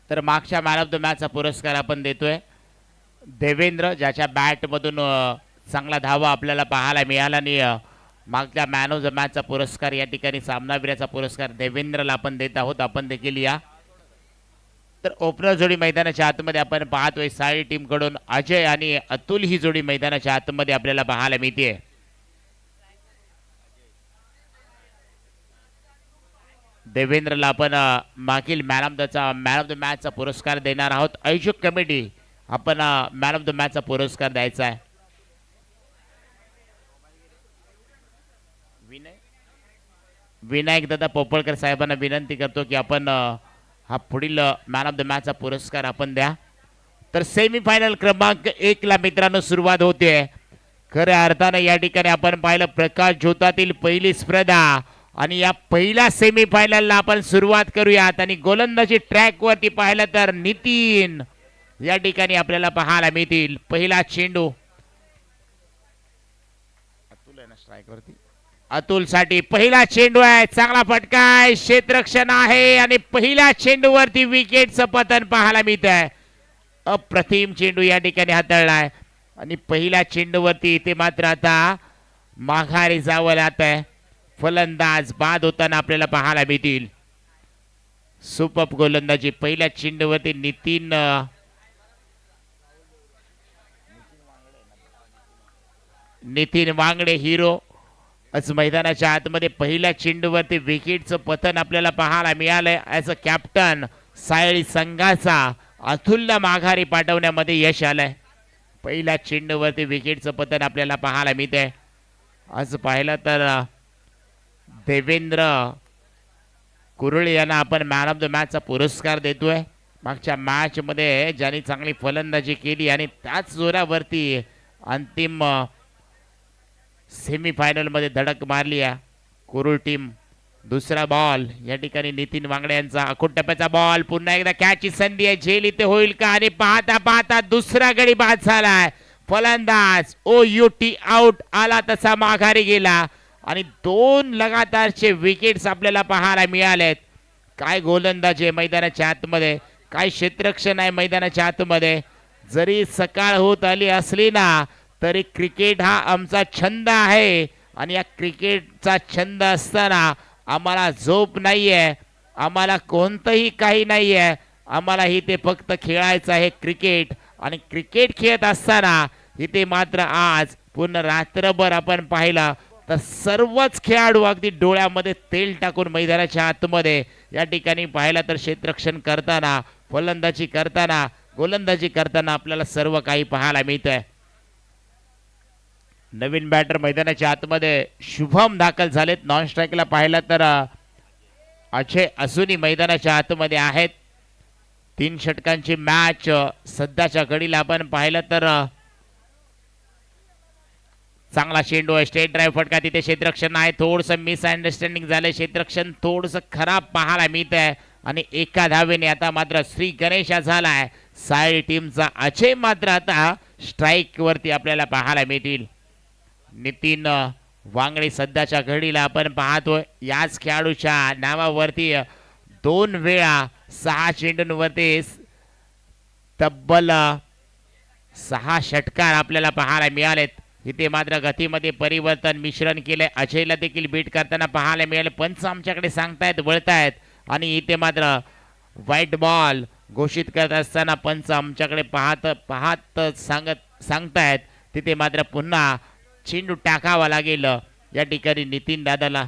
तर मागच्या man of the मॅचचा पुरस्कार आपण देतोय देवेंद्र, ज्याच्या बॅटमधून चांगला धावा आपल्याला पाहायला मिळाला आणि मागच्या मॅन ऑफ द मॅचचा पुरस्कार या ठिकाणी सामनावीराचा पुरस्कार देवेंद्रला आपण देत आहोत. आपण देखील या. तर ओपनर जोडी मैदानाच्या आतमध्ये आपण पाहतोय साई टीमकडून अजय आणि अतुल ही जोडी मैदानाच्या आतमध्ये आपल्याला पाहायला मिळते. देवेंद्रला आपण मागील मॅन ऑफ द मॅचचा पुरस्कार देणार आहोत. आयोजक कमिटी आपण मॅन ऑफ द मॅचचा पुरस्कार द्यायचा आहे. विनायक दादा पोपळकर साहेबांना विनंती करतो की आपण हा पुढील मॅन ऑफ द मॅचचा पुरस्कार आपण द्या. तर सेमीफायनल क्रमांक 1 ला मित्रांनो सुरुवात होते. खऱ्या अर्थानं या ठिकाणी आपण पाहिलं प्रकाश झोतातील पहिली स्पर्धा आणि या पहिल्या सेमीफायनलला आपण सुरुवात करूयात. आणि गोलंदाजी ट्रॅक वरती पाहिलं तर नितीन या ठिकाणी आपल्याला पाहायला मिळतील. पहिला चेंडू अतुल आहे ना स्ट्राईक वरती. अतुल साठी पहिला चेंडू आहे. चांगला फटका आहे, क्षेत्ररक्षण आहे आणि पहिल्या चेंडूवरती विकेटचं पतन पाहायला मिळत आहे. अप्रतिम चेंडू या ठिकाणी हाताळलाय आणि पहिल्या चेंडूवरती इथे मात्र आता माघारी जावं लागत आहे. फलंदाज बाद होताना आपल्याला पाहायला मिळतील. सुपर गोलंदाजी पहिल्या चेंडूवरती नितीन वांगडे हिरो आज मैदानाच्या आतमध्ये पहिल्या चेंडूवरती विकेटचं पतन आपल्याला पाहायला मिळालंय. ॲज अ कॅप्टन सायळी संघाचा अतुलला माघारी पाठवण्यामध्ये यश आलंय. पहिल्या चेंडूवरती विकेटचं पतन आपल्याला पाहायला मिळतंय. आज पाहिलं तर देवेंद्र कुरळे यांना आपण मॅन ऑफ द मॅचचा पुरस्कार देतोय. मागच्या मॅचमध्ये ज्यांनी चांगली फलंदाजी केली आणि त्याच जोरावरती अंतिम सेमीफायनलमध्ये धडक मारली आहे कुरुळ टीम. दुसरा बॉल या ठिकाणी नितीन वांगडे यांचा अखूट टप्प्याचा बॉल. पुन्हा एकदा कॅचची संधी आहे. झेल इथे होईल का? आणि पाहता पाहता दुसरा गडी बाद झालाय. फलंदाज OUT आउट आला तसा माघारी गेला आणि 2 लगातारचे विकेट्स आपल्याला पाहायला मिळालेत. काय गोलंदाजी मैदानाच्या आतमध्ये, काय क्षेत्ररक्षण आहे मैदानाच्या आतमध्ये. जरी सकाळ होत आली असली ना तरी क्रिकेट हा आमचा छंद आहे आणि या क्रिकेटचा छंद असताना आम्हाला झोप नाहीये, आम्हाला कोणतंही काही नाहीये. आम्हाला इथे फक्त खेळायचं आहे क्रिकेट. आणि क्रिकेट खेळत असताना इथे मात्र आज पूर्ण रात्रभर आपण पाहिलं तर सर्वच खेळाडू अगदी डोळ्यामध्ये तेल टाकून मैदानाच्या आतमध्ये या ठिकाणी पाहिलं तर क्षेत्ररक्षण करताना, फलंदाजी करताना, गोलंदाजी करताना आपल्याला सर्व काही पाहायला मिळतंय. नवीन बॅटर मैदानाच्या आतमध्ये शुभम दाखल झालेत. नॉन स्ट्राईकला पाहिलं तर अजय अजूनही मैदानाच्या आतमध्ये आहेत. 3 षटकांची मॅच सध्याच्या घडीला आपण पाहिलं तर चांगला चेंडू आहे. स्ट्रेट ड्राईव्ह फटका. तिथे क्षेत्ररक्षण आहे. थोडंसं मिसअंडरस्टँडिंग झालंय. क्षेत्ररक्षण थोडंसं खराब पाहायला मिळत आहे आणि एका धावेने आता मात्र श्री गणेशा झालाय. साई टीमचा अजय मात्र आता स्ट्राईक वरती आपल्याला पाहायला मिळतील. नितीन वांगडे सध्याच्या घडीला आपण पाहतोय याच खेळाडूच्या नावावरती 2 वेळा 6 चेंडूंवरती तब्बल 6 षटकार आपल्याला पाहायला मिळालेत. इथे मात्र गतीमध्ये परिवर्तन मिश्रण केलंय. अजयला देखील बीट करताना पाहायला मिळाले. पंच आमच्याकडे सांगतायत, वळतायत आणि इथे मात्र व्हाईट बॉल घोषित करत असताना पंच आमच्याकडे पाहत सांगतायत. तिथे मात्र पुन्हा चेंडू टाकावा लागेल या ठिकाणी नितीन दादाला.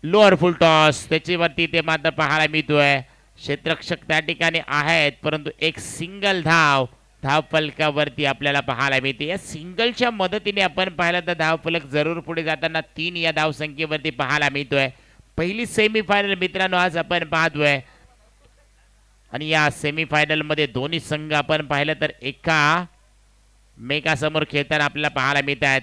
लोअर फुल टॉस त्याच्यावरती ते मात्र पाहायला मिळतोय. क्षेत्ररक्षक त्या ठिकाणी आहेत परंतु एक सिंगल धाव धावफलकावरती आपल्याला पाहायला मिळते. या सिंगलच्या मदतीने आपण पाहिलं तर धावफलक जरूर पुढे जाताना 3 या धावसंख्येवरती पाहायला मिळतोय. पहिली सेमीफायनल मित्रांनो आज आपण पाहतोय आणि या सेमीफायनल मध्ये दोन्ही संघ आपण पाहिलं तर मेकासमोर खेळताना आपल्याला पाहायला मिळत आहेत.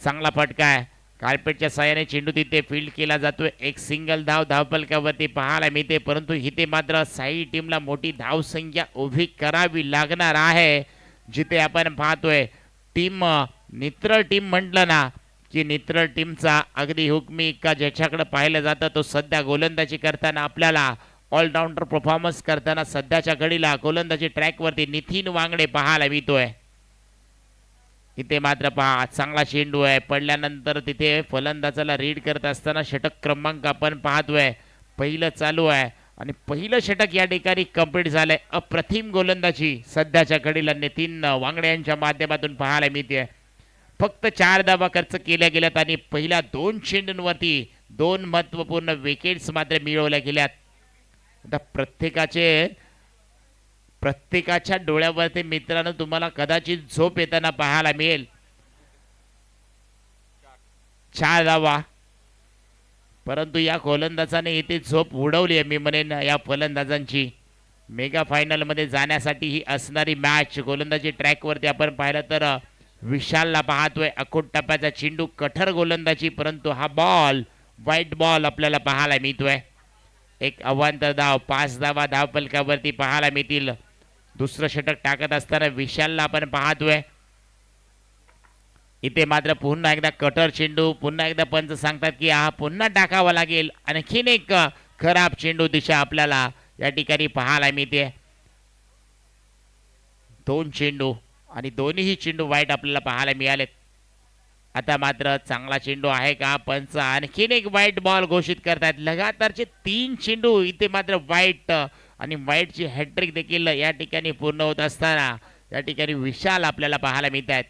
चांगला फटका आहे. कार्पेटच्या साहाय्याने चेंडू तिथे फील्ड केला जातोय. एक सिंगल धाव धावफलकावरती पाहायला मिळते परंतु इथे मात्र साई टीमला मोठी धावसंख्या उभी करावी लागणार आहे. जिथे आपण पाहतोय टीम नित्रळ टीम म्हटलं ना की नित्रळ टीमचा अगदी हुकमी का ज्याच्याकडे पाहिलं जातं तो सध्या गोलंदाजी करताना आपल्याला ऑलराऊंडर परफॉर्मन्स करताना सध्याच्या घडीला गोलंदाजी ट्रॅकवरती नितीन वांगडे पाहायला मिळतोय. इथे मात्र पहा चांगला चेंडू आहे, पडल्यानंतर तिथे फलंदाजाला रीड करत असताना षटक क्रमांक आपण पाहतोय. पहिलं चालू आहे आणि पहिलं षटक या ठिकाणी कंप्लीट झालंय. अप्रतिम गोलंदाजी सध्याच्या घडीला नितीन वांगडे यांच्या माध्यमातून पाहायला मिळते. फक्त 4 धावा खर्च केल्या गेल्यात आणि पहिल्या 2 चेंडूंवरती 2 महत्वपूर्ण विकेट्स मात्र मिळवल्या गेल्यात. आता प्रत्येकाच्या डोळ्यावरती मित्रांनो तुम्हाला कदाचित झोप येताना पाहायला मिळेल. 4 धावा, परंतु या गोलंदाजाने इथे झोप उडवली आहे मी म्हणेन या फलंदाजांची. मेगा फायनल मध्ये जाण्यासाठी ही असणारी मॅच गोलंदाजी ट्रॅकवरती आपण पाहिलं तर विशालला पाहतोय. अकोट टप्प्याचा चेंडू, कठोर गोलंदाजी, परंतु हा बॉल व्हाईट बॉल आपल्याला पाहायला मिळतोय. एक अवांतर धाव, 5 धावा धावफलकावरती पाहायला मिळतील. दुसरं षटक टाकत असताना विशालला आपण पाहतोय. इथे मात्र पुन्हा एकदा कटर चेंडू, पुन्हा एकदा पंच सांगतात की हा पुन्हा टाकावा लागेल. आणखीन एक खराब चेंडू दिशा आपल्याला या ठिकाणी पाहायला मिळते. 2 चेंडू आणि दोन्हीही चेंडू वाईट आपल्याला पाहायला मिळालेत. आता मात्र चांगला चेंडू आहे का, पंच आणखीन एक वाईट बॉल घोषित करतात. लगातारचे 3 चेंडू इथे मात्र वाईट आणि वाईटची हॅट्रिक देखील या ठिकाणी पूर्ण होत असताना या ठिकाणी विशाल आपल्याला पाहायला मिळत आहेत.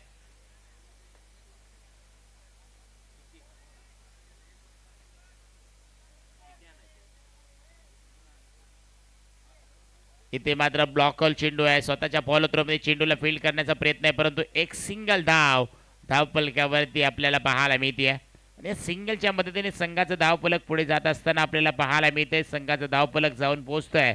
इथे मात्र ब्लॉकल चेंडू आहे. स्वतःच्या फॉलो थ्रोमध्ये चेंडूला फील्ड करण्याचा प्रयत्न आहे, परंतु एक सिंगल धावफलकावरती आपल्याला पाहायला मिळते. आणि सिंगलच्या मदतीने संघाचं धावफलक पुढे जात असताना आपल्याला पाहायला मिळते. संघाचं धावफलक जाऊन पोहोचतोय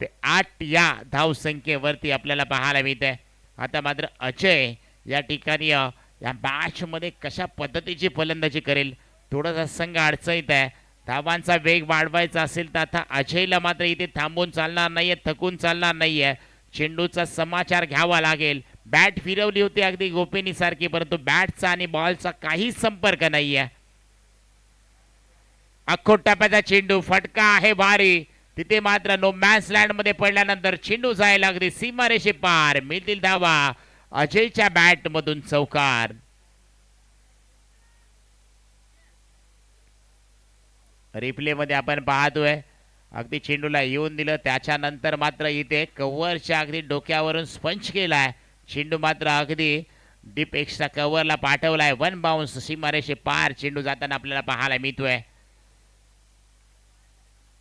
ते 8 या धावसंख्येवरती आपल्याला पाहायला मिळते. आता मात्र अजय या ठिकाणी या मॅच मध्ये कशा पद्धतीची फलंदाजी करेल, थोडासा संघ अडचणीत आहे. धावांचा वेग वाढवायचा असेल तर आता अजयला मात्र इथे थांबून चालणार नाहीये, थकून चालणार नाहीये. चेंडूचा समाचार घ्यावा लागेल. बॅट फिरवली होती अगदी गोपिनी सारखी, परंतु बॅटचा आणि बॉलचा काही संपर्क नाहीये. अख्खोट टप्प्याचा चेंडू, फटका आहे भारी. तिथे मात्र नो मॅन्स लँड मध्ये पडल्यानंतर चेंडू जायला अगदी सीमारेषे पार. मिळतील धावा, अजयच्या बॅट मधून चौकार. रिप्ले मध्ये आपण पाहतोय अगदी चेंडूला येऊन दिलं, त्याच्यानंतर मात्र इथे कव्हरच्या अगदी डोक्यावरून स्पंच केलाय. चेंडू मात्र अगदी डीप एक्स्ट्रा कव्हरला पाठवलाय. 1 बाउन्स, सीमारेषे पार चेंडू जाताना आपल्याला पाहायला मिळतोय.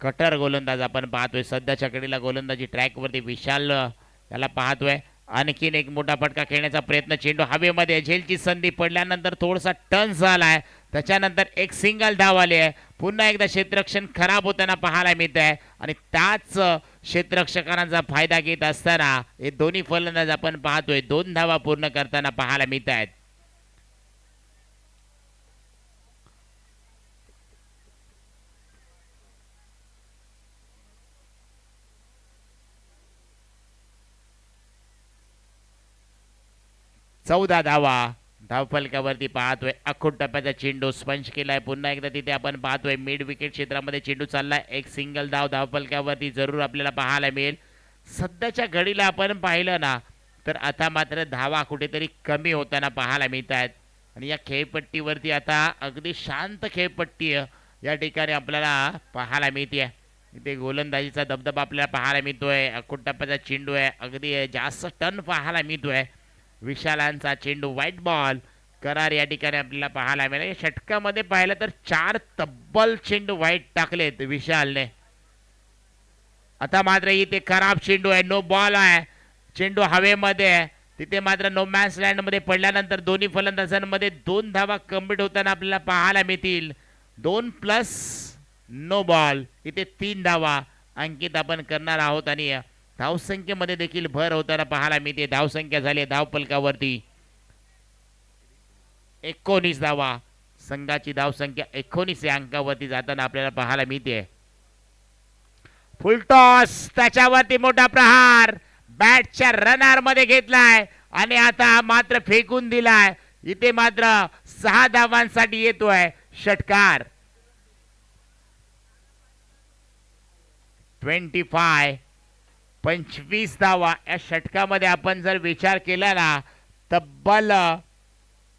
कटर गोलंदाज आपण पाहतोय सध्याच्या घडीला गोलंदाजी ट्रॅकवरती विशाल याला पाहतोय. आणखीन एक मोठा फटका खेळण्याचा प्रयत्न, चेंडू हवेमध्ये, झेलची संधी पडल्यानंतर थोडासा टर्न झालाय, त्याच्यानंतर एक सिंगल धाव आली आहे. पुन्हा एकदा क्षेत्ररक्षण खराब होताना पाहायला मिळत आहे आणि त्याच क्षेत्ररक्षकांचा फायदा घेत असताना हे दोन्ही फलंदाज आपण पाहतोय 2 धावा पूर्ण करताना पाहायला मिळत आहेत. चौदा धावा धावफलकावरती पाहतोय. अख्खोट टप्प्याचा चेंडू स्पंच केलाय. पुन्हा एकदा तिथे आपण पाहतोय मिड विकेट क्षेत्रामध्ये चेंडू चाललाय. एक सिंगल धाव धावफलकावरती जरूर आपल्याला पाहायला मिळेल. सध्याच्या घडीला आपण पाहिलं ना तर आता मात्र धावा कुठेतरी कमी होताना पाहायला मिळत आहेत आणि या खेळपट्टीवरती आता अगदी शांत खेळपट्टी या ठिकाणी आपल्याला पाहायला मिळते. इथे गोलंदाजीचा दबदबा आपल्याला पाहायला मिळतोय. अख्खोट टप्प्याचा चेंडू आहे, अगदी जास्त टर्न पाहायला मिळतोय. विशालांचा चेंडू, व्हाईट बॉल करार या ठिकाणी आपल्याला पाहायला मिळेल. षटकामध्ये पाहिलं तर 4 तब्बल चेंडू व्हाईट टाकलेत विशालने. आता मात्र इथे खराब चेंडू आहे, नो बॉल आहे. चेंडू हवेमध्ये आहे, तिथे मात्र नो मॅन्स लँड मध्ये पडल्यानंतर दोन्ही फलंदाजांमध्ये 2 धावा कंप्लीट होताना आपल्याला पाहायला मिळतील. 2 प्लस नो बॉल, इथे 3 धावा अंकित आपण करणार आहोत आणि धावसंख्येमध्ये देखील भर होताना पाहायला मिळते. धावसंख्या झाली धावफलकावरती 19 धावा. संघाची धावसंख्या 19 या अंकावरती जाताना आपल्याला पाहायला मिळते. फुलटॉस, त्याच्यावरती मोठा प्रहार बॅटच्या रनर मध्ये घेतलाय आणि आता मात्र फेकून दिलाय. इथे मात्र 6 धावांसाठी येतोय षटकार. 25 धावा या षटकामध्ये आपण जर विचार केला ना, तब्बल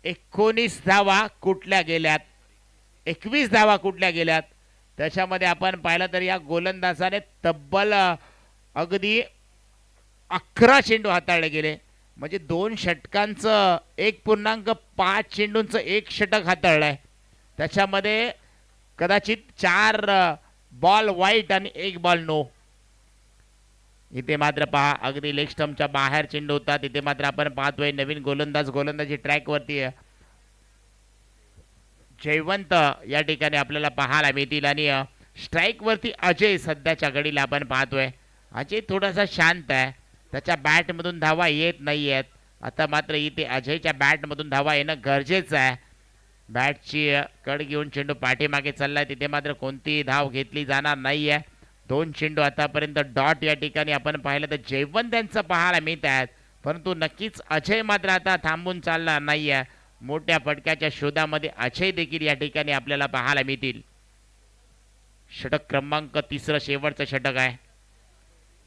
19 धावा कुठल्या गेल्यात, 21 धावा कुठल्या गेल्यात. त्याच्यामध्ये आपण पाहिलं तर या गोलंदाजाने तब्बल अगदी 11 चेंडू हाताळले गेले. म्हणजे 2 षटकांचं 1.5 चेंडूंचं 1 षटक हाताळलंय. त्याच्यामध्ये कदाचित 4 बॉल वाईट आणि 1 बॉल नो. इथे मात्र पहा अगदी लेग स्टंपच्या बाहेर चेंडू होता. तिथे मात्र आपण पाहतोय नवीन गोलंदाजी ट्रॅकवरती जयवंत या ठिकाणी आपल्याला पाहायला मिळतील. आणि स्ट्राईक वरती अजय सध्याच्या घडीला आपण पाहतोय. अजय थोडासा शांत आहे, त्याच्या बॅटमधून धावा येत नाही आहेत. आता मात्र इथे अजयच्या बॅटमधून धावा येणं गरजेचं आहे. बॅटची कड घेऊन चेंडू पाठीमागे चाललाय, तिथे मात्र कोणतीही धाव घेतली जाणार नाहीये. 2 चेंडू आतापर्यंत डॉट या ठिकाणी आपण पाहिलं तर जयवंत यांचं पाहायला मिळत आहेत. परंतु नक्कीच अजय मात्र आता थांबून चालला नाहीये. मोठ्या फटक्याच्या शोधामध्ये अजय देखील या ठिकाणी आपल्याला पाहायला मिळतील. षटक क्रमांक 3 शेवटचं षटक आहे.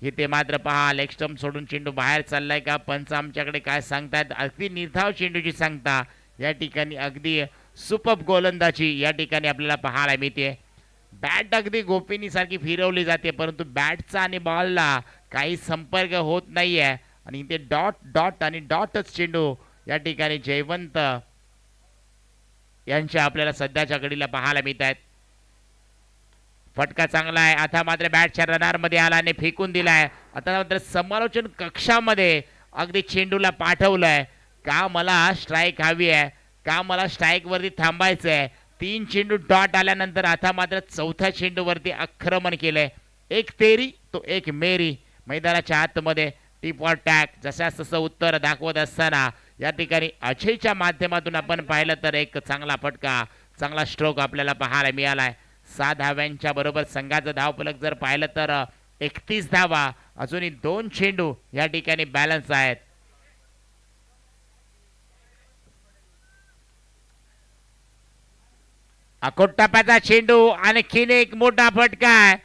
इथे मात्र पहा लेग स्टंप सोडून चेंडू बाहेर चाललाय का, पंच आमच्याकडे काय सांगतायत. अगदी निर्धाव चेंडूची सांगता या ठिकाणी, अगदी सुपर गोलंदाजी या ठिकाणी आपल्याला पाहायला मिळते. बॅट अगदी गोपिनी सारखी फिरवली जाते, परंतु बॅटचा आणि बॉलला काही संपर्क होत नाहीये. आणि इथे डॉट डॉट आणि डॉटच चेंडू या ठिकाणी जयवंत यांच्या आपल्याला सध्याच्या घडीला पाहायला मिळत आहेत. फटका चांगला आहे. आता मात्र बॅटच्या रनार मध्ये आला आणि फेकून दिलाय. आता मात्र समालोचन कक्षामध्ये अगदी चेंडूला पाठवलंय का मला स्ट्राईक हवी आहे, का मला स्ट्राईक वरती थांबायचं आहे. 3 चेंडू डॉट आल्यानंतर आता मात्र 4थ्या चेंडूवरती आक्रमण केलंय. 1 तेरी तो 1 मेरी. मैदानाच्या आतमध्ये टिपॉट टॅग जसं तसं उत्तर दाखवत असताना या ठिकाणी अजयच्या माध्यमातून आपण पाहिलं तर एक चांगला फटका, चांगला स्ट्रोक आपल्याला पाहायला मिळालाय. 6 धाव्यांच्या बरोबर संघाचं धावफलक जर पाहिलं तर 31 धावा, अजूनही 2 चेंडू या ठिकाणी बॅलन्स आहेत. अकोटप्प्याचा चेंडू, आणखीन एक मोठा फटका आहे.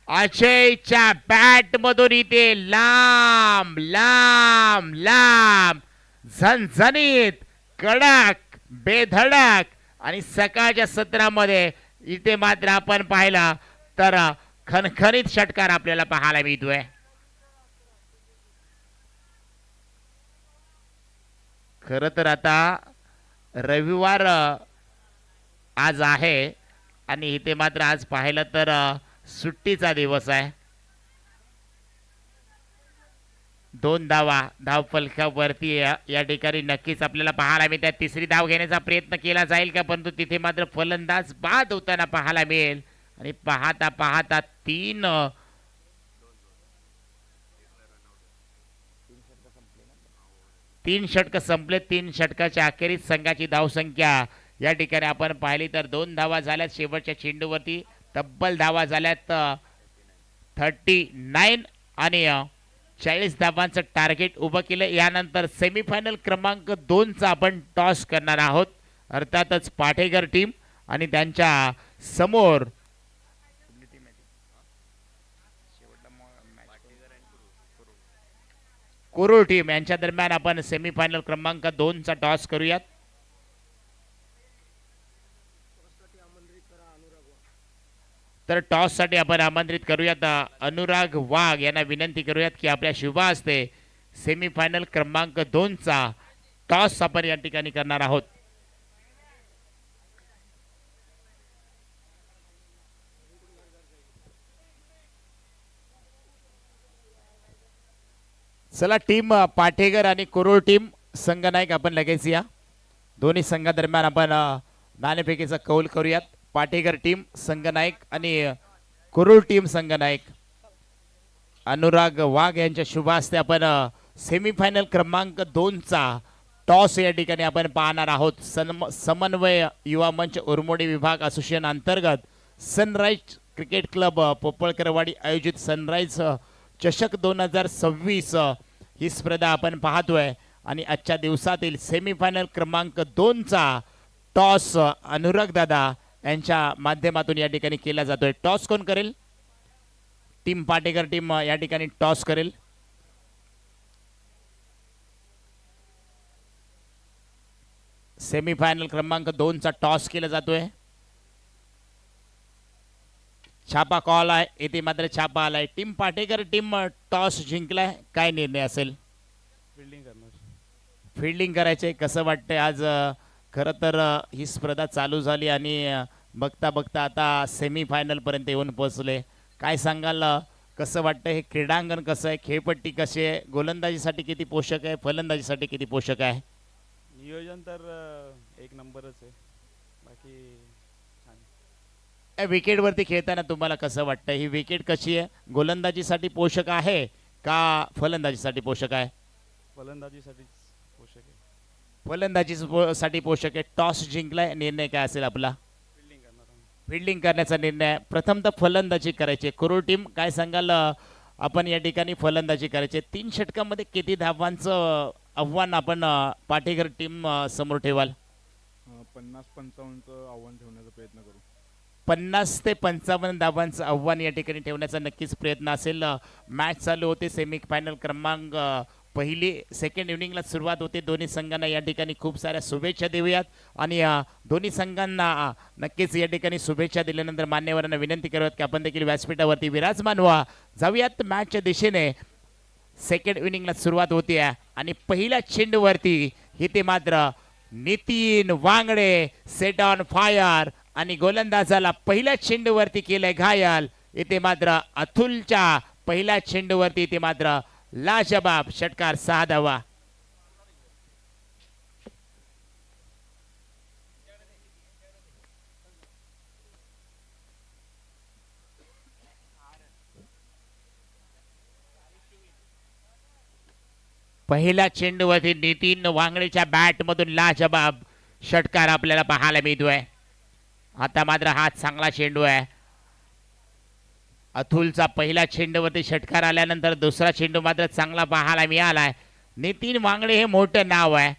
अजयच्या बॅट मधून इथे लांब लांब लांब झणझणीत कडक बेधडक आणि सकाळच्या सत्रामध्ये इथे मात्र आपण पाहिला तर खणखणीत षटकार आपल्याला पाहायला मिळतोय. खर तर आता रविवार आज आहे आणि इथे मात्र आज पाहिलं तर सुट्टीचा दिवस आहे. 2 धावा धावफलकावरती या ठिकाणी नक्कीच आपल्याला पाहायला मिळतात. 3री धाव घेण्याचा प्रयत्न केला जाईल का, परंतु तिथे मात्र फलंदाज बाद होताना पाहायला मिळेल. आणि पाहता पाहता 3 षटक संपले. 3 षटकाच्या अखेरीस संघाची धावसंख्या या ठिकाणी आपण पाहिली तर 2 धावा झाल्यात. शेवटच्या चेंडूवरती तब्बल धावा झाल्यात 39 आणि 40 धावांचं टार्गेट उभं केलं. यानंतर सेमीफायनल क्रमांक 2चा आपण टॉस करणार आहोत. अर्थातच पाटेकर टीम आणि त्यांच्या समोर कुरुळ टीम यांच्या दरम्यान आपण सेमीफायनल क्रमांक 2चा टॉस करूयात. तर टॉस साठी आपण आमंत्रित करूयात अनुराग वाघ यांना विनंती करूयात की आपल्या शुभ हस्ते सेमीफायनल क्रमांक 2चा टॉस आपण या ठिकाणी करणार आहोत. चला टीम पाटेकर आणि कुरुळ टीम संघनायक आपण लगेच या. दोन्ही संघादरम्यान आपण नाणेफेकीचा कौल करूयात. पाटेकर टीम संघनायक आणि कुरुळ टीम संघनायक. अनुराग वाघ यांच्या शुभ हस्ते आपण सेमीफायनल क्रमांक 2चा टॉस या ठिकाणी आपण पाहणार आहोत. समन्वय युवा मंच उरमोडी विभाग असोसिएशन अंतर्गत सनराइज क्रिकेट क्लब पोपळकरवाडी आयोजित सनराइज चषक 2026 ही स्पर्धा आपण पाहतोय. आणि आजच्या दिवसातील सेमीफायनल क्रमांक 2चा टॉस अनुराग दादा यांच्या माध्यमातून या ठिकाणी केला जातोय. टॉस कोण करेल? टीम पाटेकर टीम या ठिकाणी टॉस करेल. सेमीफायनल क्रमांक 2 चा टॉस केला जातोय. छापा कॉल आहे, इथे मात्र छापा आलाय. टीम पाटेकर टीम टॉस जिंकलाय, काय निर्णय असेल? फिल्डिंग करणार. फिल्डिंग करायचे. कसं वाटतंय आज खरं तर ही स्पर्धा चालू झाली आणि बघता बघता आता सेमीफायनल पर्यंत येऊन पोहोचले. काय सांगाल, कसं वाटतं हे क्रीडांगण कसं आहे, खेळपट्टी कशी आहे, गोलंदाजीसाठी किती पोषक आहे, फलंदाजीसाठी किती पोषक आहे? नियोजन तर एक नंबरच आहे. बाकी छान. विकेटवरती खेळताना तुम्हाला कसं वाटतं, ही विकेट कशी आहे, गोलंदाजीसाठी पोषक आहे का फलंदाजीसाठी पोषक आहे? फलंदाजीसाठीच पोषक आहे. फलंदाजीसाठी पोषक आहे. टॉस जिंकलाय, निर्णय काय असेल आपला? फिल्डिंग करणार. फिल्डिंग करण्याचा निर्णय. प्रथमतः फलंदाजी करायची. कुरुळ टीम काय सांगाल, आपण या ठिकाणी फलंदाजी करायची. 3 षटकामध्ये किती धावांचं आव्हान आपण पाटेकर टीम समोर ठेवाल? 50-55चं आव्हान ठेवण्याचा प्रयत्न करू. 50 ते 55 धावांचं आव्हान या ठिकाणी ठेवण्याचा नक्कीच प्रयत्न असेल. मॅच चालू होते. सेमीफायनल क्रमांक पहिली सेकंड इनिंगला सुरुवात होते. दोन्ही संघांना या ठिकाणी खूप साऱ्या शुभेच्छा देऊयात आणि दोन्ही संघांना नक्कीच या ठिकाणी शुभेच्छा दिल्यानंतर मान्यवरांना विनंती करूयात की आपण देखील व्यासपीठावरती विराजमान व्हा. जाऊयात मॅचच्या दिशेने. सेकंड इनिंगला सुरुवात होती आणि पहिल्या चेंडूवरती इथे मात्र Nitin Wangde set on fire आणि गोलंदाजाला पहिल्या चेंडूवरती केलंय घायल. इथे मात्र अतुलच्या पहिल्या चेंडूवरती इथे मात्र लाजबाब षटकार 6 धावा. पहिल्या चेंडूवरती नितीन वांगडेच्या बॅट मधून लाजबाब षटकार आपल्याला पाहायला मिळतोय. आता मात्र हा चांगला चेंडू आहे. अतुलचा पहिला चेंडूवरती षटकार आल्यानंतर दुसरा चेंडू मात्र चांगला पाहायला मिळालाय. नितीन वांगडे हे मोठं नाव आहे.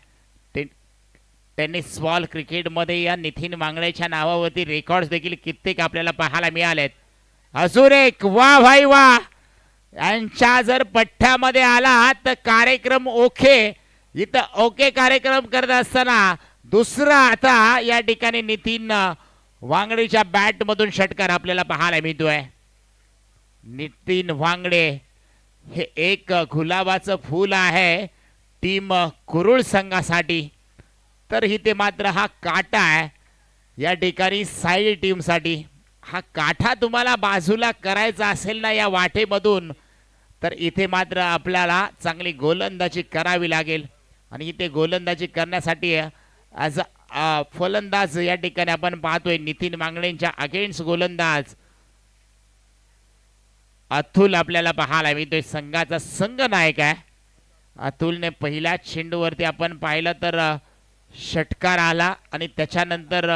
टेनिस बॉल क्रिकेटमध्ये या नितीन वांगडेच्या नावावरती रेकॉर्ड्स देखील कित्येक आपल्याला पाहायला मिळालेत. अजून एक वा भाई वा. यांच्या जर पठ्ठ्यामध्ये आला तर कार्यक्रम ओके. इथं ओके कार्यक्रम करत असताना दुसरा आता या ठिकाणी नितीन वांगडेच्या बॅट मधून षटकार आपल्याला पाहायला मिळतोय. नितीन वांगडे हे एक गुलाबाचं फूल आहे टीम कुरुळ संघासाठी. तर इथे मात्र हा काटा आहे या ठिकाणी साईड टीमसाठी. हा काठा तुम्हाला बाजूला करायचा असेल ना या वाटेमधून तर इथे मात्र आपल्याला चांगली गोलंदाजी करावी लागेल. आणि इथे गोलंदाजी करण्यासाठी ॲज फलंदाज या ठिकाणी आपण पाहतोय नितीन वांगडेंच्या अगेन्स्ट गोलंदाज अतुल आपल्याला पाहायला मिळतोय. संघाचा संघ नायक आहे. अतुलने पहिल्या चेंडूवरती आपण पाहिलं तर षटकार आला आणि त्याच्यानंतर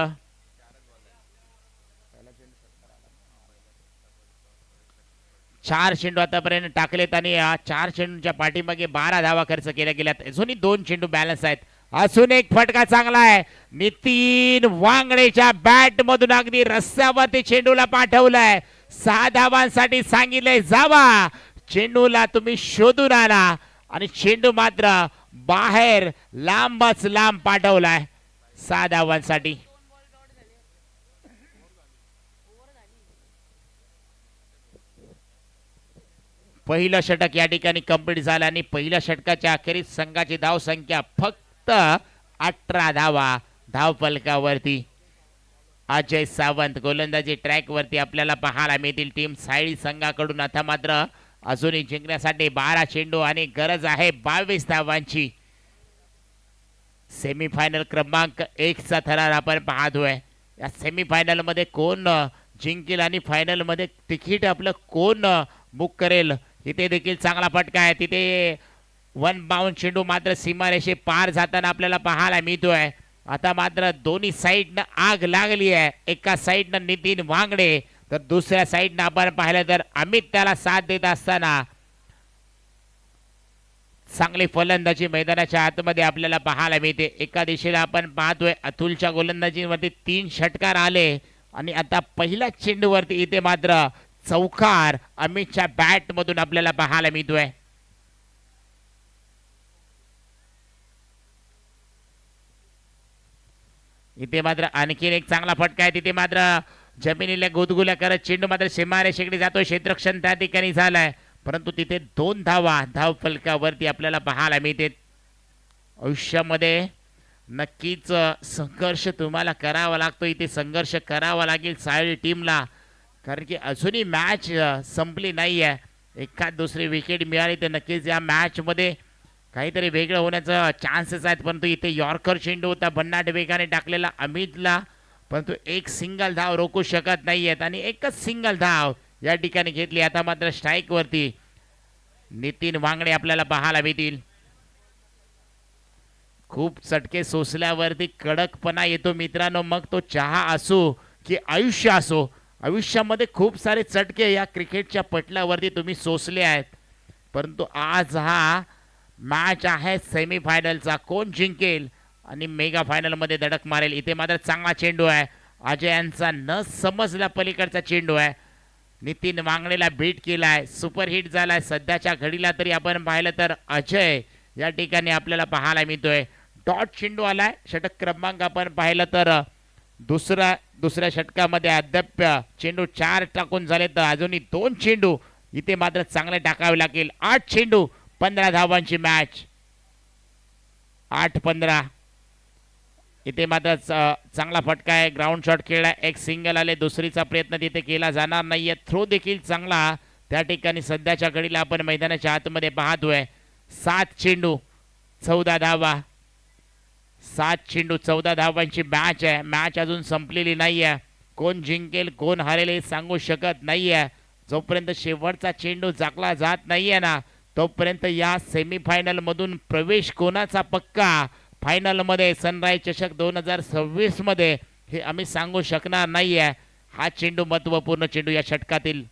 4 चेंडू आतापर्यंत टाकलेत आणि 4 चेंडूंच्या पाठीमागे 12 धावा खर्च केल्या गेल्यात. अजूनही 2 चेंडू बॅलन्स आहेत. अजून एक फटका चांगला आहे. नितीन वांगडेच्या बॅट मधून अगदी रस्त्यावरती चेंडूला पाठवलाय. 6 धावांसाठी सांगितलंय जावा. चेंडूला तुम्ही शोधून आणा आणि चेंडू मात्र बाहेर लांबच लांब पाठवलाय 6 धावांसाठी. पहिलं षटक या ठिकाणी कंप्लीट झालं आणि पहिल्या षटकाच्या अखेरीस संघाची धाव संख्या फक्त 18 धावा धावफलकावरती. अजय सावंत गोलंदाजी ट्रॅक वरती आपल्याला पाहायला मिळतील. टीम साईड संघाकडून आता मात्र अजूनही जिंकण्यासाठी 12 चेंडू आणि गरज आहे 22 धावांची. सेमीफायनल क्रमांक 1 चा थरार आपण पाहतोय. या सेमीफायनल मध्ये कोण जिंकेल आणि फायनल मध्ये तिकीट आपलं कोण बुक करेल. इथे देखील चांगला फटका आहे. तिथे 1 बाउंड चेंडू मात्र सीमारेषे पार जाताना आपल्याला पाहायला मिळतोय. आता मात्र दोन्ही साईडनं आग लागली आहे. एका साईडनं नितीन वांगडे तर दुसऱ्या साईडनं आपण पाहिलं तर अमित त्याला साथ देत असताना चांगली फलंदाजी मैदानाच्या आतमध्ये आपल्याला पाहायला मिळते. एका दिशेला आपण पाहतोय अतुलच्या गोलंदाजीवरती 3 षटकार आले आणि आता पहिल्या चेंडूवरती इथे मात्र चौकार अमितच्या बॅट मधून आपल्याला पाहायला मिळतोय. इथे मात्र आणखीन एक चांगला फटका आहे. तिथे मात्र जमिनीला गुदगुल्या करत चेंडू मात्र सीमारे शेकडे जातोय. क्षेत्ररक्षण त्या ठिकाणी झालंय, परंतु तिथे 2 धावा धाव फलकावरती आपल्याला पाहायला मिळते. आयुष्यामध्ये नक्कीच संघर्ष तुम्हाला करावा लागतो. इथे संघर्ष करावा लागेल सायली टीमला, कारण की अजूनही मॅच संपली नाही आहे. एखाद दुसरी विकेट मिळाली तर नक्कीच या मॅचमध्ये काहीतरी वेगळं होण्याचा चान्सेस आहेत. परंतु इथे यॉर्कर चेंडू होता भन्नाट वेगाने टाकलेला अमितला, परंतु एक सिंगल धाव रोखू शकत नाही आहेत आणि एकच सिंगल धाव या ठिकाणी घेतली. आता मात्र स्ट्राईकवरती नितीन वांगडे आपल्याला पाहायला मिळतील. खूप चटके सोसल्यावरती कडकपणा येतो मित्रांनो, मग तो चहा असो की आयुष्य असो. आयुष्यामध्ये खूप सारे चटके या क्रिकेटच्या पटलावरती तुम्ही सोसले आहेत, परंतु आज हा मॅच आहे सेमीफायनलचा. कोण जिंकेल आणि मेगा फायनलमध्ये धडक मारेल. इथे मात्र चांगला चेंडू आहे. अजय यांचा न समजला पलीकडचा चेंडू आहे. नितीन वांगडेला बीट केलाय, सुपरहिट झालाय. सध्याच्या घडीला तरी आपण पाहिलं तर अजय या ठिकाणी आपल्याला पाहायला मिळतोय. डॉट चेंडू आलाय. षटक क्रमांक आपण पाहिलं तर दुसऱ्या षटकामध्ये अद्याप चेंडू 4 टाकून झाले, तर अजूनही 2 चेंडू इथे मात्र चांगले टाकावे लागेल. 8 चेंडू 15 धावांची मॅच. 8-15. इथे मात्र चांगला फटका आहे. ग्राउंड शॉट खेळला, एक सिंगल आले. दुसरीचा प्रयत्न तिथे केला जाणार नाहीये. थ्रो देखील चांगला त्या ठिकाणी सध्याच्या घडीला आपण मैदानाच्या आतमध्ये पाहतोय. 7 चेंडू 14 धावा. 7 चेंडू 14 धावांची मॅच आहे. मॅच अजून संपलेली नाही आहे. कोण जिंकेल कोण हरेल हे सांगू शकत नाहीये. जोपर्यंत शेवटचा चेंडू झाकला जात नाहीये ना, तोपर्यंत या सेमीफायनल मधून प्रवेश कोणाचा पक्का फायनलमध्ये सनराइज चषक 2026 मध्ये हे आम्ही सांगू शकणार नाहीये. हा चेंडू महत्वपूर्ण चेंडू या षटकातील.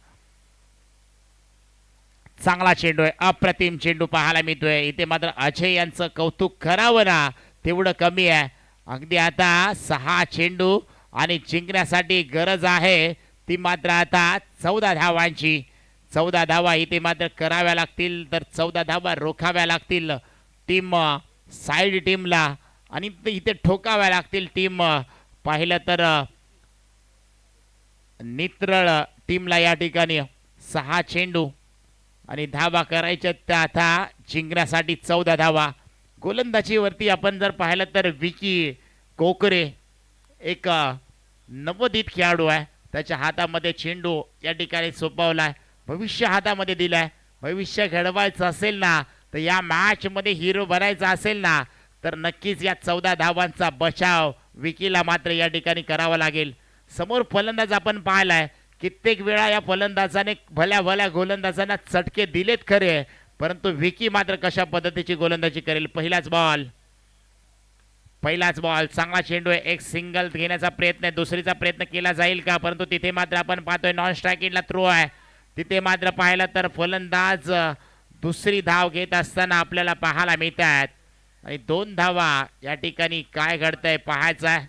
चांगला चेंडू आहे. अप्रतिम चेंडू पाहायला मिळतोय. इथे मात्र अजय यांचं कौतुक करावं ना तेवढं कमी आहे. अगदी आता 6 चेंडू आणि जिंकण्यासाठी गरज आहे ती मात्र आता 14 धावांची. 14 धावा इथे मात्र कराव्या लागतील, तर 14 धावा रोखाव्या लागतील टीम साईड टीमला आणि इथे ठोकाव्या लागतील टीम पाहिलं तर नित्रळ टीमला. या ठिकाणी 6 चेंडू आणि धावा करायच्या त्या आता जिंकण्यासाठी 14 धावा. गोलंदाजीवरती आपण जर पाहिलं तर विकी कोकरे एक नवोदित खेळाडू आहे. त्याच्या हातामध्ये चेंडू या ठिकाणी सोपवलाय, भविष्य हातामध्ये दिलाय. भविष्य घडवायचं असेल ना, तर या मॅच मध्ये हिरो बनायचा असेल ना, तर नक्कीच या 14 धावांचा बचाव विकीला मात्र या ठिकाणी करावा लागेल. समोर फलंदाज आपण पाहिलाय, कित्येक वेळा या फलंदाजाने भल्या भल्या गोलंदाजांना चटके दिलेत खरे, परंतु विकी मात्र कशा पद्धतीची गोलंदाजी करेल. पहिलाच बॉल चांगला चेंडू आहे. एक सिंगल घेण्याचा प्रयत्न आहे. दुसरीचा प्रयत्न केला जाईल का, परंतु तिथे मात्र आपण पाहतोय नॉन स्ट्रायकिंगला थ्रो आहे. तिथे मात्र पाहिलं तर फलंदाज दुसरी धाव घेत असताना आपल्याला पाहायला मिळत आहेत आणि 2 धावा. या ठिकाणी काय घडतंय पाहायचं आहे.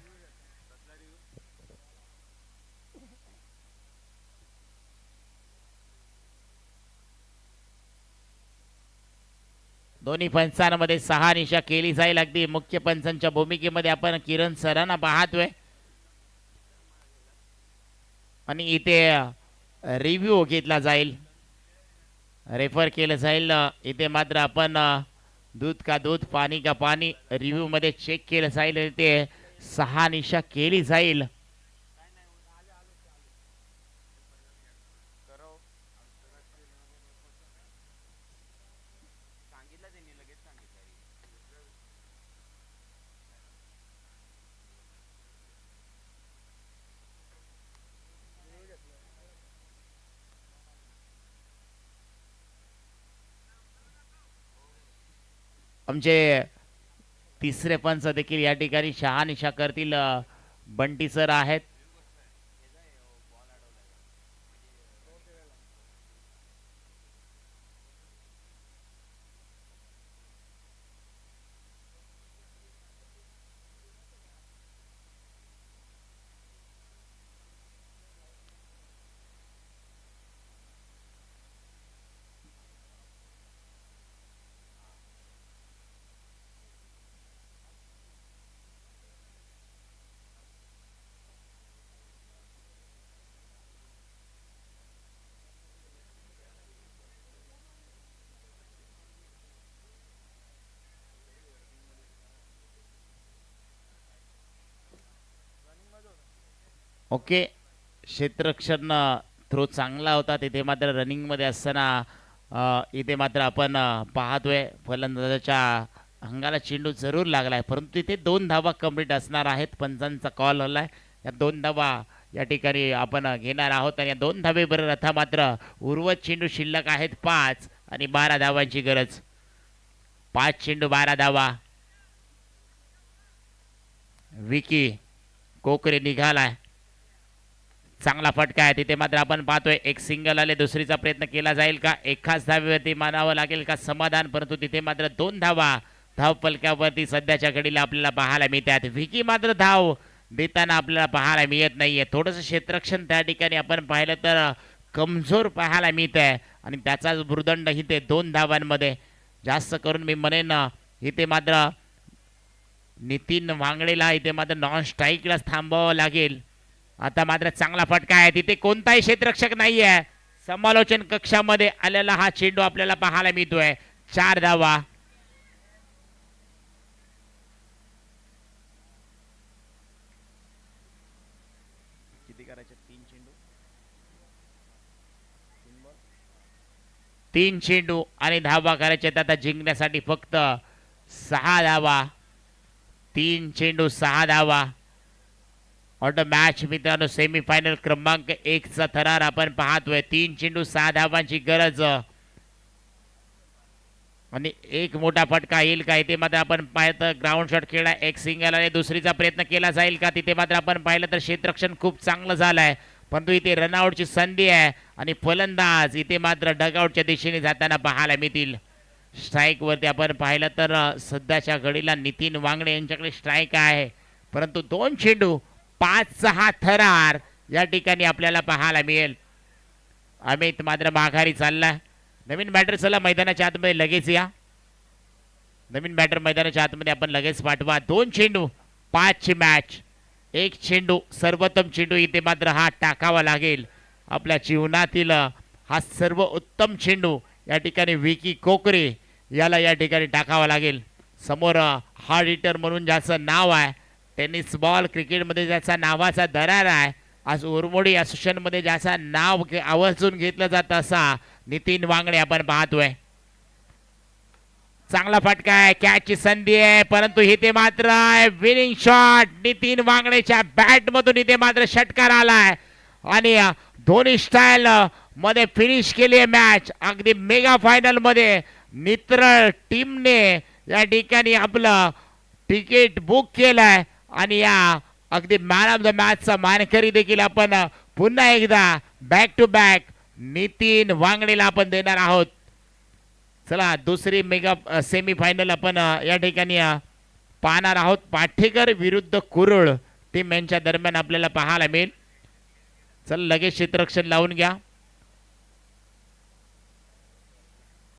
दोन्ही पंचांमध्ये 6 निशा केली जाईल. अगदी मुख्य पंचांच्या भूमिकेमध्ये आपण किरण सरांना पाहतोय आणि इथे रिव्ह्यू घेतला जाईल, रेफर केलं जाईल. इथे मात्र आपण दूध का दूध पाणी का पाणी रिव्ह्यू मध्ये चेक केलं जाईल. इथे 6 निशा केली जाईल. आमचे तिसरे पंच देखील या ठिकाणी शहानिशा करतील. बंटी सर आहेत. ओके, क्षेत्ररक्षण थ्रो चांगला होता. तिथे मात्र रनिंगमध्ये असताना इथे मात्र आपण पाहतोय फलंदाजाच्या अंगाला चेंडू जरूर लागलाय, परंतु इथे 2 धावा कंप्लीट असणार आहेत. पंचांचा कॉल आलाय, या 2 धावा या ठिकाणी आपण घेणार आहोत. आणि या 2 धावेबरोबर आता मात्र उर्वरित चेंडू शिल्लक आहेत 5 आणि 12 धावांची गरज. 5 चेंडू 12 धावा. विकी कोकरे निघालाय, चांगला फटका आहे. तिथे मात्र आपण पाहतोय एक सिंगल आले, दुसरीचा प्रयत्न केला जाईल का, एकाच धावेवरती मानावं लागेल का समाधान, परंतु तिथे मात्र 2 धावा धाव फलकावरती सध्याच्या घडीला आपल्याला पाहायला मिळतात. विकी मात्र धाव देताना आपल्याला पाहायला मिळत नाहीये. थोडंसं क्षेत्ररक्षण त्या ठिकाणी आपण पाहिलं तर कमजोर पाहायला मिळत आहे आणि त्याचाच भुर्दंड इथे 2 धावांमध्ये. जास्त करून मी म्हणेन इथे मात्र नितीन वांगडेला इथे मात्र नॉन स्ट्राईकला थांबावं लागेल. आता मात्र चांगला फटका आहे, तिथे कोणताही क्षेत्ररक्षक नाही आहे. समालोचन कक्षामध्ये आलेला हा चेंडू आपल्याला पाहायला मिळतोय. 4 धावा. किती करायचे? 3 चेंडू आणि धावा करायचे. आता जिंकण्यासाठी फक्त 6 धावा. 3 चेंडू 6 धावा. ऑटो मॅच मित्रांनो, सेमीफायनल क्रमांक 1 चा थरार आपण पाहतोय. 3 चेंडू 6 धावांची गरज आणि एक मोठा फटका येईल का, इथे मात्र आपण पाहिलं ग्राउंड शॉट खेळला, एक सिंगल आणि दुसरीचा प्रयत्न केला जाईल का. तिथे मात्र आपण पाहिलं तर क्षेत्ररक्षण खूप चांगलं झालंय, परंतु इथे रनआउटची संधी आहे आणि फलंदाज इथे मात्र डगआउटच्या दिशेने जाताना पाहायला मिळतील. स्ट्राईक वरती आपण पाहिलं तर सध्याच्या घडीला नितीन वांगडे यांच्याकडे स्ट्राईक आहे, परंतु 2 चेंडू 5चा हा थरार या ठिकाणी आपल्याला पाहायला मिळेल. अमित मात्र माघारी चालला. नवीन बॅटर चला मैदानाच्या आतमध्ये लगेच या. नवीन बॅटर मैदानाच्या आतमध्ये आपण लगेच पाठवा. 2 चेंडू 5 ची मॅच. 1 चेंडू सर्वोत्तम चेंडू इथे मात्र हा टाकावा लागेल. आपल्या जीवनातील हा सर्वोत्तम चेंडू या ठिकाणी विकी कोकरे याला या ठिकाणी टाकावा लागेल. समोर हार्ड हिटर म्हणून ज्याचं नाव आहे, टेनिस बॉल क्रिकेटमध्ये ज्याचा नावाचा दरार आहे, आज उरमोडी असोसिएशनमध्ये ज्याचा नाव आवर्जून घेतलं जातं असा नितीन वांगडे आपण पाहतोय. चांगला फटका आहे, कॅचची संधी आहे, परंतु इथे मात्र विनिंग शॉट नितीन वांगडेच्या बॅट मधून इथे मात्र षटकार आलाय आणि दोन्ही स्टाईल मध्ये फिनिश केली आहे मॅच. अगदी मेगा फायनल मध्ये मित्र टीमने या ठिकाणी आपलं तिकीट बुक केलंय आणि या अगदी मॅन ऑफ द मॅचचा मानकरी देखील आपण पुन्हा एकदा बॅक टू बॅक नितीन वांगडेला आपण देणार आहोत. चला दुसरी मेगा सेमीफायनल आपण या ठिकाणी पाहणार आहोत. पाठेकर विरुद्ध कुरुळ टीम यांच्या दरम्यान आपल्याला पाहायला मिळेल. चला लगेच क्षेत्ररक्षण लावून घ्या.